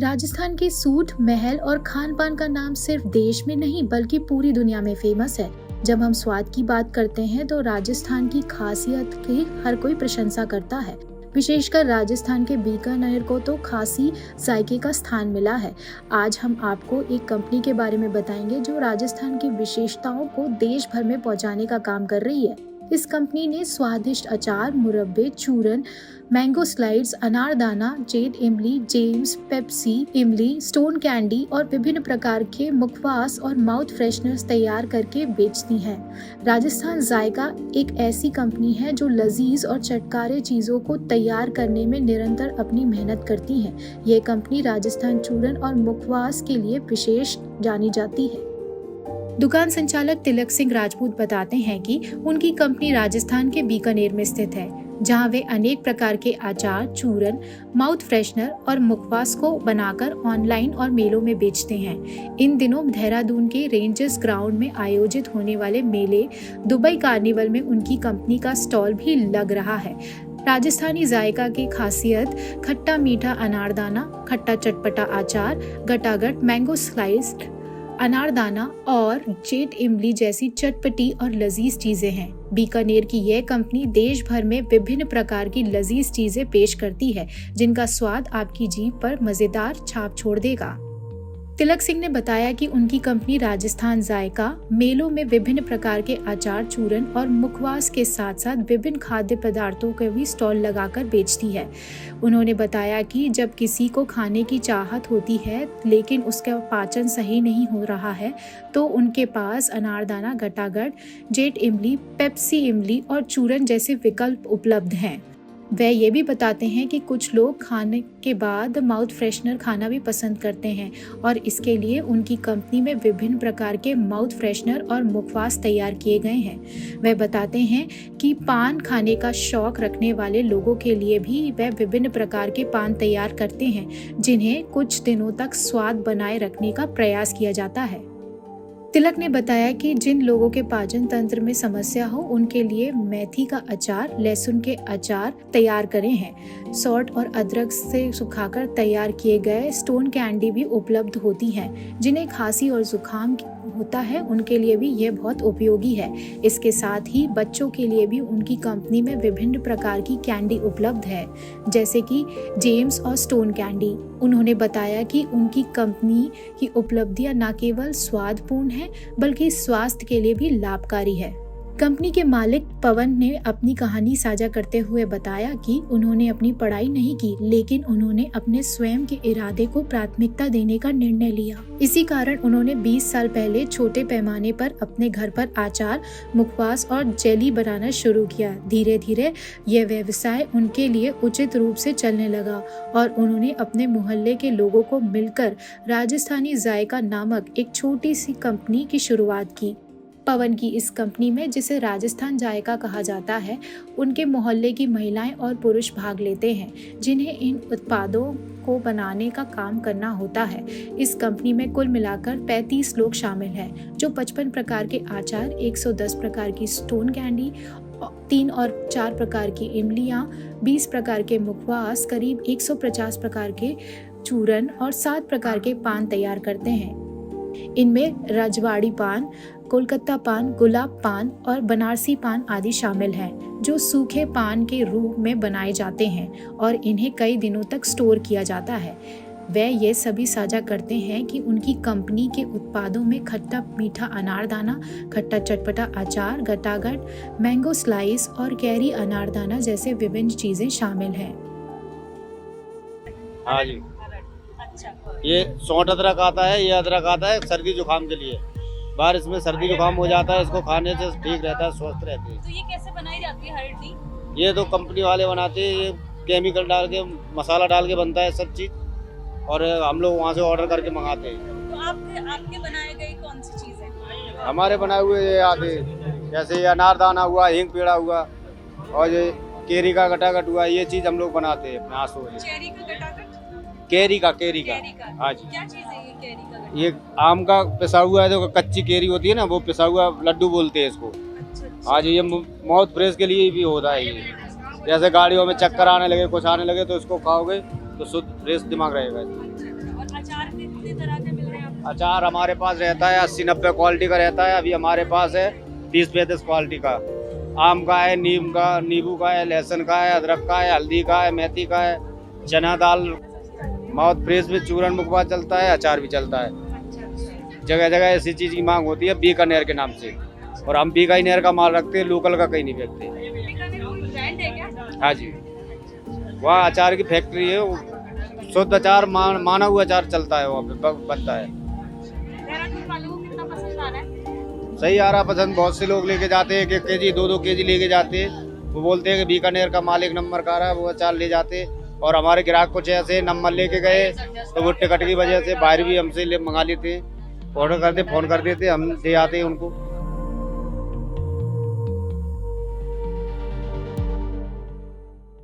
राजस्थान के सूट, महल और खान पान का नाम सिर्फ देश में नहीं बल्कि पूरी दुनिया में फेमस है। जब हम स्वाद की बात करते हैं तो राजस्थान की खासियत की हर कोई प्रशंसा करता है। विशेषकर राजस्थान के बीकानेर को तो खासी जायके का स्थान मिला है। आज हम आपको एक कंपनी के बारे में बताएंगे जो राजस्थान की विशेषताओं को देश भर में पहुंचाने का काम कर रही है। इस कंपनी ने स्वादिष्ट अचार, मुरब्बे, चूरन, मैंगो स्लाइड्स, अनारदाना, जेड इमली, जेम्स, पेप्सी इमली, स्टोन कैंडी और विभिन्न प्रकार के मुखवास और माउथ फ्रेशनर्स तैयार करके बेचती है। राजस्थान जायका एक ऐसी कंपनी है जो लजीज और चटकारे चीजों को तैयार करने में निरंतर अपनी मेहनत करती है। यह कंपनी राजस्थान चूरन और मुखवास के लिए विशेष जानी जाती है। दुकान संचालक तिलक सिंह राजपूत बताते हैं कि उनकी कंपनी राजस्थान के बीकानेर में स्थित है, जहां वे अनेक प्रकार के अचार, चूरन, माउथ फ्रेशनर और मुखवास को बनाकर ऑनलाइन और मेलों में बेचते हैं। इन दिनों देहरादून के रेंजर्स ग्राउंड में आयोजित होने वाले मेले दुबई कार्निवल में उनकी कंपनी का स्टॉल भी लग रहा है। राजस्थानी जायका की खासियत खट्टा मीठा अनारदाना, खट्टा चटपटा अचार, गटागट, मैंगो स्लाइस, अनारदाना और जेट इमली जैसी चटपटी और लजीज चीजें हैं। बीकानेर की यह कंपनी देश भर में विभिन्न प्रकार की लजीज चीजें पेश करती है, जिनका स्वाद आपकी जीभ पर मजेदार छाप छोड़ देगा। तिलक सिंह ने बताया कि उनकी कंपनी राजस्थान जायका मेलों में विभिन्न प्रकार के अचार, चूरन और मुखवास के साथ साथ विभिन्न खाद्य पदार्थों के भी स्टॉल लगाकर बेचती है। उन्होंने बताया कि जब किसी को खाने की चाहत होती है लेकिन उसका पाचन सही नहीं हो रहा है तो उनके पास अनारदाना, गटागट, जेट इमली, पेप्सी इमली और चूरन जैसे विकल्प उपलब्ध हैं। वह ये भी बताते हैं कि कुछ लोग खाने के बाद माउथ फ्रेशनर खाना भी पसंद करते हैं और इसके लिए उनकी कंपनी में विभिन्न प्रकार के माउथ फ्रेशनर और मुखवास तैयार किए गए हैं। वह बताते हैं कि पान खाने का शौक रखने वाले लोगों के लिए भी वह विभिन्न प्रकार के पान तैयार करते हैं, जिन्हें कुछ दिनों तक स्वाद बनाए रखने का प्रयास किया जाता है। तिलक ने बताया कि जिन लोगों के पाचन तंत्र में समस्या हो उनके लिए मेथी का अचार, लहसुन के अचार तैयार करे हैं। सौंठ और अदरक से सुखाकर तैयार किए गए स्टोन कैंडी भी उपलब्ध होती हैं। जिन्हें खांसी और जुकाम होता है उनके लिए भी यह बहुत उपयोगी है। इसके साथ ही बच्चों के लिए भी उनकी कंपनी में विभिन्न प्रकार की कैंडी उपलब्ध है, जैसे कि जेम्स और स्टोन कैंडी। उन्होंने बताया कि उनकी कंपनी की उपलब्धियां न केवल स्वादपूर्ण है बल्कि स्वास्थ्य के लिए भी लाभकारी है। कंपनी के मालिक पवन ने अपनी कहानी साझा करते हुए बताया कि उन्होंने अपनी पढ़ाई नहीं की लेकिन उन्होंने अपने स्वयं के इरादे को प्राथमिकता देने का निर्णय लिया। इसी कारण उन्होंने 20 साल पहले छोटे पैमाने पर अपने घर पर अचार, मुखवास और जेली बनाना शुरू किया। धीरे धीरे यह व्यवसाय उनके लिए उचित रूप से चलने लगा और उन्होंने अपने मोहल्ले के लोगों को मिलकर राजस्थानी जायका नामक एक छोटी सी कंपनी की शुरुआत की। पवन की इस कंपनी में, जिसे राजस्थान जायका कहा जाता है, उनके मोहल्ले की महिलाएं और पुरुष भाग लेते हैं, जिन्हें इन उत्पादों को बनाने का काम करना होता है। इस कंपनी में कुल मिलाकर 35 लोग शामिल हैं, जो 55 प्रकार के आचार, 110 प्रकार की स्टोन कैंडी, 3 और 4 प्रकार की इमलियां, 20 प्रकार के मुखवास, करीब 150 प्रकार के चूरन और 7 प्रकार के पान तैयार करते हैं। इनमें रजवाड़ी पान, कोलकाता पान, गुलाब पान और बनारसी पान आदि शामिल हैं, जो सूखे पान के रूप में बनाए जाते हैं और इन्हें कई दिनों तक स्टोर किया जाता है। वे ये सभी साझा करते हैं कि उनकी कंपनी के उत्पादों में खट्टा मीठा अनारदाना, खट्टा चटपटा अचार, गटागट, मैंगो स्लाइस और कैरी अनारदाना जैसे विभिन्न चीजें शामिल हैं। हाँ जी, ये सौंठ अदरक आता है, ये अदरक आता है सर्दी जुकाम के लिए। बारिश में सर्दी जुकाम हो जाता है, इसको खाने से ठीक रहता है, स्वस्थ रहते हैं। तो ये कैसे बनाई जाती है हल्दी? ये तो कंपनी वाले बनाते हैं, ये केमिकल डाल के, मसाला डाल के बनता है सब चीज़, और हम लोग वहाँ से ऑर्डर करके मंगाते हैं। तो आपके बनाए गए कौन सी चीज़ है? हमारे बनाए हुए ये आते, जैसे ये अनारदाना हुआ, हींग पेड़ा हुआ और ये केरी का गटागट हुआ, ये चीज़ हम लोग बनाते हैं अपने हाथों से। चेरी का गटागट? केरी का हाँ जी। क्या चीज़ है ये केरी का गटागट? ये आम का पिसा हुआ है, जो कच्ची केरी होती है ना, वो पिसा हुआ लड्डू बोलते हैं इसको। अच्छा। हाँ जी, ये माउथ फ्रेश के लिए भी होता है। ये जैसे गाड़ियों में चक्कर आने लगे, कुछ आने लगे तो इसको खाओगे तो शुद्ध फ्रेश दिमाग रहेगा। अचार हमारे पास रहता है 80-90 क्वालिटी का रहता है। अभी हमारे पास है 30-35 क्वालिटी का। आम का है, नींबू का है, लहसुन का है, अदरक का है, हल्दी का है, मेथी का है, चना दाल, माउथ फ्रेश में चूरन मुखबा चलता है, अचार भी चलता है। जगह जगह ऐसी चीज़ की मांग होती है बीकानेर के नाम से, और हम बीकानेर का माल रखते हैं, लोकल का कहीं नहीं बेचते। बीकानेर कोई ब्रांड है क्या? हाँ जी, वहाँ अचार की फैक्ट्री है, वो शुद्ध अचार माना हुआ अचार चलता है, वहाँ पे बनता है। देहरादून वालों को कितना पसंद आ रहा है? सही आ रहा पसंद। बहुत से लोग लेके जाते हैं, 1-1 केजी 2-2 केजी लेके जाते हैं। वो बोलते हैं कि बीकानेर का माल 1 नंबर का आ रहा है, वो अचार ले जाते हैं। और हमारे ग्राहक कुछ ऐसे नंबर लेके गए तो वो टिकट की वजह से बाहर भी हमसे मंगा लेते हैं, ऑर्डर करते, फ़ोन कर देते, हम दे आते हैं उनको।